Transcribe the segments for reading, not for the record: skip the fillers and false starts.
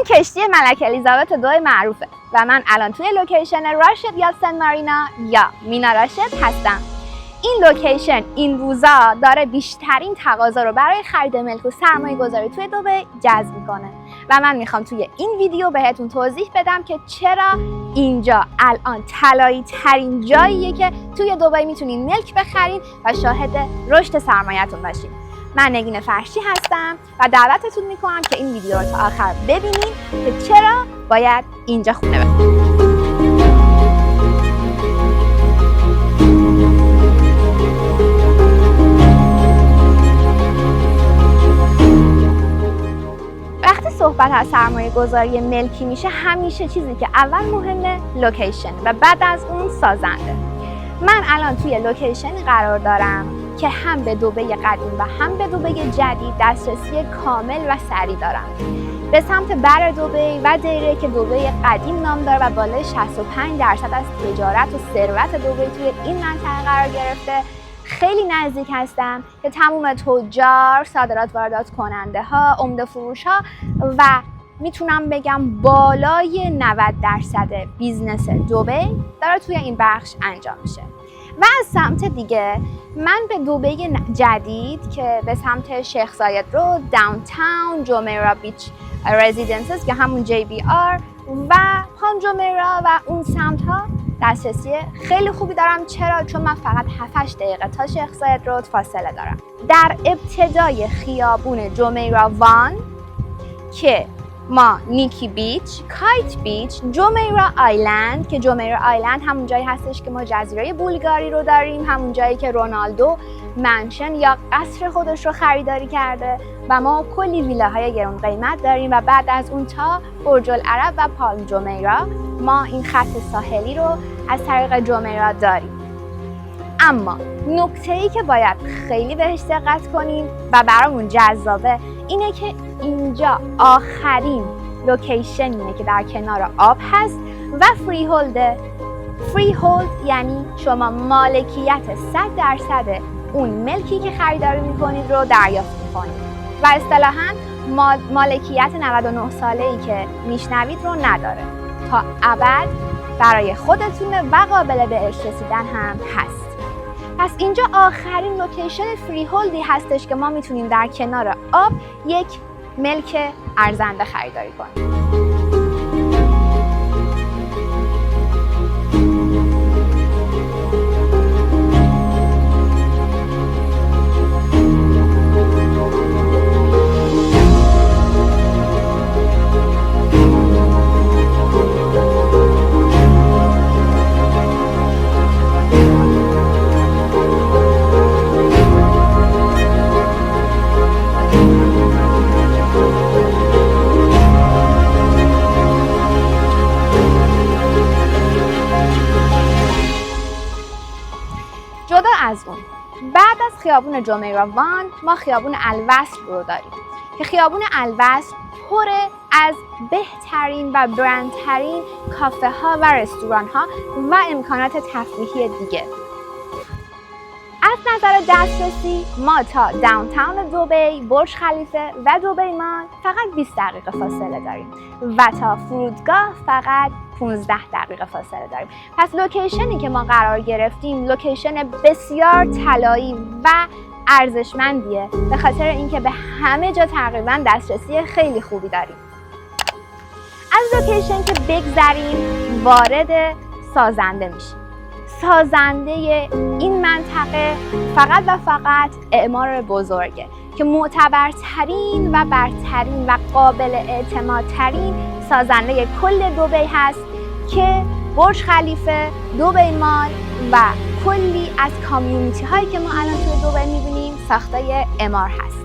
این کشتی ملکه الیزابت II معروفه و من الان توی لوکیشن راشد یا سن مارینا یا مینا راشد هستم. این لوکیشن این روزا داره بیشترین تقاضا رو برای خرید ملک و سرمایه گذاری توی دبی جذب میکنه و من میخوام توی این ویدیو بهتون توضیح بدم که چرا اینجا الان طلایی ترین جاییه که توی دبی میتونین ملک بخرین و شاهد رشد سرمایه‌تون باشین. من نگین فرشی هستم و دعوتتون میکنم که این ویدیو رو تا آخر ببینین که چرا باید اینجا خونه بخرید. صحبت از سرمایه گذاری ملکی میشه همیشه چیزی که اول مهمه لوکیشن و بعد از اون سازنده. من الان توی لوکیشنی قرار دارم که هم به دبی قدیم و هم به دبی جدید دسترسی کامل و سریع دارم. به سمت بر دبی و دیره که دبی قدیم نام داره و بالای 65% از تجارت و ثروت دبی توی این منطقه قرار گرفته خیلی نزدیک هستم که تمام تجار، صادرات واردات کننده ها، عمده فروش ها و میتونم بگم بالای 90% بیزنس دبی داره توی این بخش انجام میشه. و از سمت دیگه من به دبی جدید که به سمت شیخ زاید رود، داونتاون، جومیرا بیچ رزیدنسز که همون JBR و پام جومیرا و اون سمت ها دسترسی خیلی خوبی دارم. چرا؟ چون من فقط 7-8 دقیقه تا شیخ زاید رود فاصله دارم. در ابتدای خیابون جومیرا وان که ما نیکی بیچ، کایت بیچ، جومیرا آیلند که جومیرا آیلند همون جایی هستش که ما جزیره بولگاری رو داریم، همون جایی که رونالدو منشن یا قصر خودش رو خریداری کرده و ما کلی ویلاهای گران قیمت داریم و بعد از اون تا برج العرب و پالم جومیرا ما این خط ساحلی رو از طریق جومیرا داریم. اما نکته‌ای که باید خیلی بهش دقت کنیم و برامون جذابه اینه که اینجا آخرین لوکیشنیه که در کنار آب هست و فری هولده. فری هولد یعنی شما مالکیت 100% اون ملکی که خریداری میکنید رو دریافت میکنید و اصطلاحاً مالکیت 99 ساله‌ای که میشنوید رو نداره، تا ابد برای خودتونه و قابل به ارث رسیدن هم هست. پس اینجا آخرین لوکیشن فری هولدی هستش که ما میتونیم در کنار آب یک ملک ارزنده خریداری کنیم. جدا از اون بعد از خیابون جومیرا وان ما خیابون الوصل رو داریم که خیابون الوصل پر از بهترین و برندترین کافه ها و رستوران ها و امکانات تفریحی دیگه. از نظر دسترسی ما تا داونتاون دبی، برج خلیفه و دبی مال فقط 20 دقیقه فاصله داریم و تا فرودگاه فقط 15 دقیقه فاصله داریم. پس لوکیشنی که ما قرار گرفتیم لوکیشن بسیار طلایی و ارزشمندیه به خاطر اینکه به همه جا تقریبا دسترسی خیلی خوبی داریم. از لوکیشن که بگذریم وارد سازنده میشیم. سازنده این منطقه فقط و فقط اعمار بزرگه که معتبرترین و برترین و قابل اعتمادترین سازنده کل دبی هست که برج خلیفه، دبی مال و کلی از کامیونیتی هایی که ما الان توی دبی میبینیم ساختای امار هست.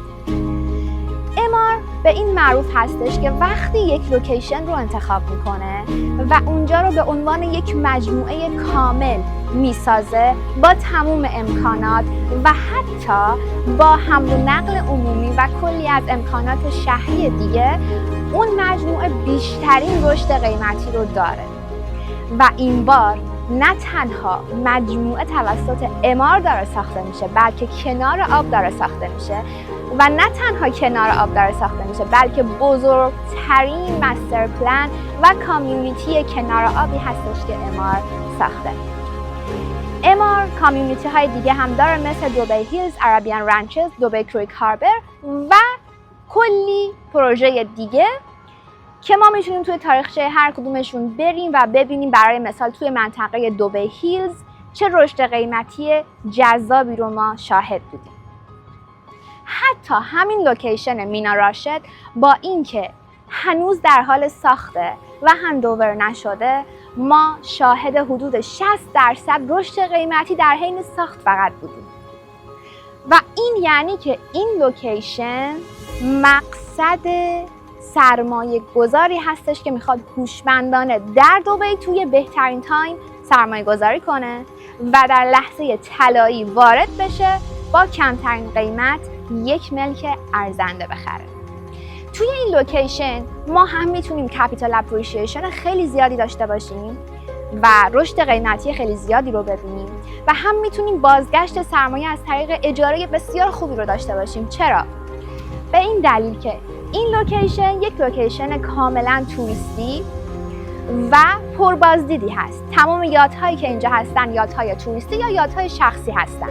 امار به این معروف هستش که وقتی یک لوکیشن رو انتخاب میکنه و اونجا رو به عنوان یک مجموعه کامل میسازه با تمام امکانات و حتی با حمل و نقل عمومی و کلی از امکانات شهری دیگه، اون مجموعه بیشترین رشد قیمتی رو داره و این بار نه تنها مجموعه توسط امار داره ساخته میشه، بلکه کنار آب داره ساخته میشه و نه تنها کنار آب داره ساخته میشه، بلکه بزرگترین مستر پلان و کامیونیتی کنار آبی هستش که امار ساخته. امار کامیونیتی های دیگه هم داره مثل دوبی هیلز، عربیان رانچز، دوبی کریک هاربر و کلی پروژه دیگه که ما میتونیم توی تاریخچه هر کدومشون بریم و ببینیم. برای مثال توی منطقه دوبی هیلز چه رشد قیمتی جذابی رو ما شاهد بودیم. حتی همین لوکیشن مینا راشد با اینکه هنوز در حال ساخته و هندوور نشده، ما شاهد حدود 60% رشد قیمتی در حین ساخت فقط بودیم. و این یعنی که این لوکیشن مقصد سرمایه گذاری هستش که میخواد هوشمندانه در دبی توی بهترین تایم سرمایه گذاری کنه و در لحظه طلایی وارد بشه با کمترین قیمت یک ملک ارزنده بخره. توی این لوکیشن ما هم میتونیم کپیتال اپریشیشن خیلی زیادی داشته باشیم و رشد قیمتی خیلی زیادی رو ببینیم و هم میتونیم بازگشت سرمایه از طریق اجاره بسیار خوبی رو داشته باشیم. چرا؟ به این دلیل که این لوکیشن یک لوکیشن کاملا توریستی و پربازدیدی هست. تمام یات هایی که اینجا هستن یات های توریستی یا یات های شخصی هستن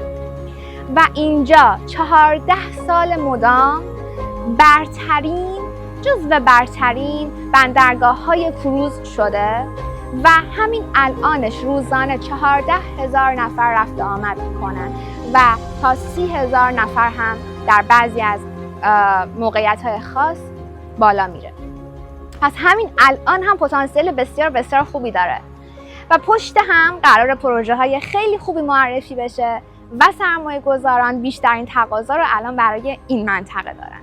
و اینجا 14 سال مدام جزو برترین بندرگاه های کروز شده و همین الانش روزانه 14,000 نفر رفت آمد میکنن و تا 30,000 نفر هم در بعضی از موقعیت های خاص بالا میره. پس همین الان هم پتانسیل بسیار بسیار خوبی داره و پشت هم قرار پروژه های خیلی خوبی معرفی بشه و سرمایه گذاران بیشترین تقاضا رو الان برای این منطقه دارن.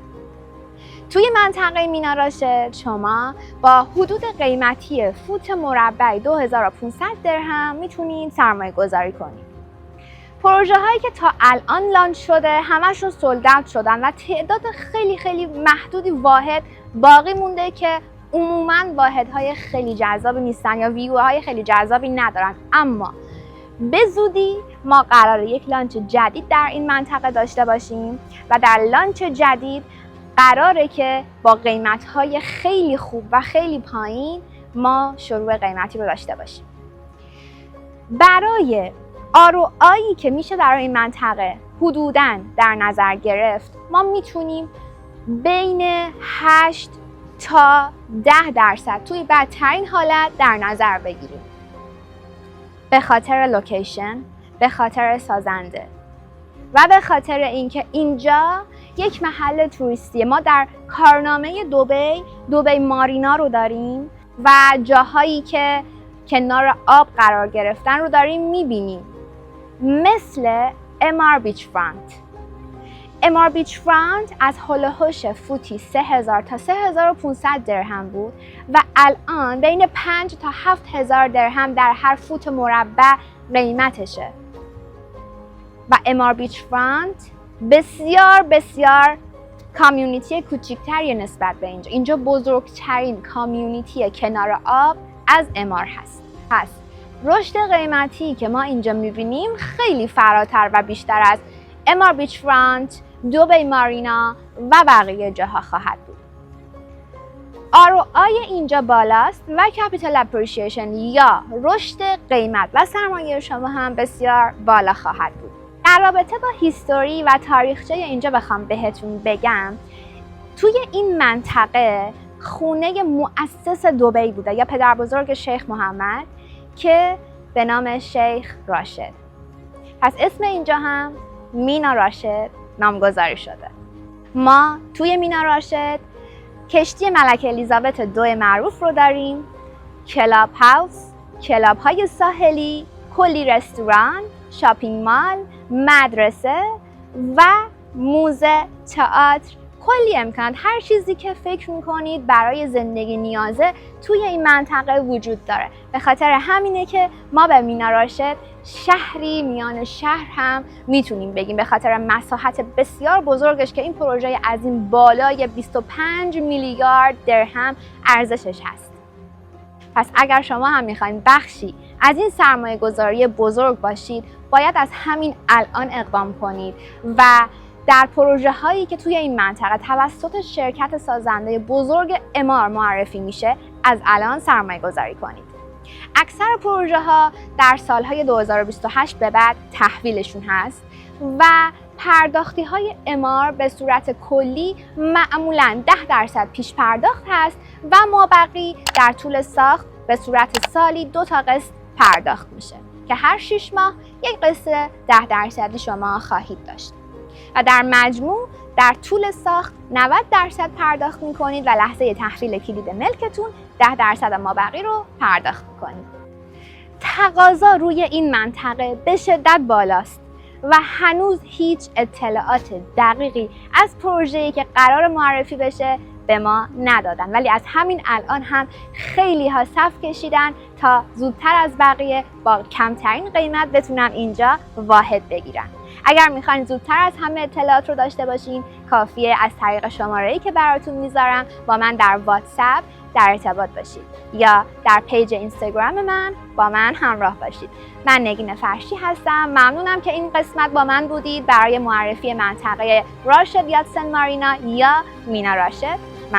توی منطقه مینا راشد شما با حدود قیمتی فوت مربع 2500 درهم میتونید سرمایه گذاری کنید. پروژه هایی که تا الان لانچ شده همشون سولد اوت شدن و تعداد خیلی خیلی محدودی واحد باقی مونده که عموماً واحدهای خیلی جذابی نیستن یا ویوهای خیلی جذابی ندارن. اما به زودی ما قراره یک لانچ جدید در این منطقه داشته باشیم و در لانچ جدید قراره که با قیمت‌های خیلی خوب و خیلی پایین ما شروع قیمتی رو داشته باشیم. برای ROI که میشه در این منطقه حدوداً در نظر گرفت، ما میتونیم بین 8 تا 10% توی بدترین حالت در نظر بگیریم. به خاطر لوکیشن، به خاطر سازنده و به خاطر اینکه اینجا یک محل توریستی. ما در کارنامه دبی مارینا رو داریم و جاهایی که کنار آب قرار گرفتن رو داریم میبینیم، مثل امار بیچ فرانت. امار بیچ فرانت از هول و هوش فوتی 3000 تا 3500 درهم بود و الان بین 5 تا 7000 درهم در هر فوت مربع قیمتشه. و امار بیچ فرانت بسیار بسیار کامیونیتی کوچکتری نسبت به اینجا بزرگترین کامیونیتی کنار آب از امار هست. پس رشد قیمتی که ما اینجا میبینیم خیلی فراتر و بیشتر از امار بیچ فرانت، دبی مارینا و بقیه جاها خواهد بود. ROI اینجا بالاست و کپیتال اپریشیشن یا رشد قیمت و سرمایه شما هم بسیار بالا خواهد بود. در رابطه با هیستوری و تاریخچه اینجا بخوام بهتون بگم، توی این منطقه خونه مؤسس دبی بوده یا پدر بزرگ شیخ محمد که به نام شیخ راشد. پس اسم اینجا هم مینا راشد نامگذاری شده. ما توی مینا راشد کشتی ملکه الیزابت II معروف رو داریم، کلاب هاوس، کلاب های ساحلی، کلی رستوران، شاپینگ مال، مدرسه و موزه، تئاتر، کلی امکانات. هر چیزی که فکر میکنید برای زندگی نیازه توی این منطقه وجود داره. به خاطر همینه که ما به مینا راشد شهری میان شهر هم میتونیم بگیم، به خاطر مساحت بسیار بزرگش که این پروژه از این بالای 25 میلیارد درهم ارزشش هست. پس اگر شما هم میخواین بخشی از این سرمایه گذاری بزرگ باشید، باید از همین الان اقدام کنید و در پروژه هایی که توی این منطقه توسط شرکت سازنده بزرگ امار معرفی میشه از الان سرمایه گذاری کنید. اکثر پروژه ها در سالهای 2028 به بعد تحویلشون هست و پرداختی های امار به صورت کلی معمولاً 10% پیش پرداخت هست و مابقی در طول ساخت به صورت سالی 2 تا قسط پرداخت میشه که هر 6 ماه یک قسط 10% شما خواهید داشت و در مجموع در طول ساخت 90% پرداخت میکنید و لحظه تحویل کلید ملکتون 10% مابقی رو پرداخت میکنید. تقاضا روی این منطقه به شدت بالاست و هنوز هیچ اطلاعات دقیقی از پروژه‌ای که قرار معرفی بشه به ما ندادن، ولی از همین الان هم خیلی ها صف کشیدن تا زودتر از بقیه با کمترین قیمت بتونن اینجا واحد بگیرن. اگر میخواین زودتر از همه اطلاعات رو داشته باشین، کافیه از طریق شماره‌ای که براتون میذارم با من در واتساپ در ارتباط باشید یا در پیج اینستاگرام من با من همراه باشید. من نگین فرشی هستم. ممنونم که این قسمت با من بودید برای معرفی منطقه راشد یاد سن مارینا یا مینا راشد.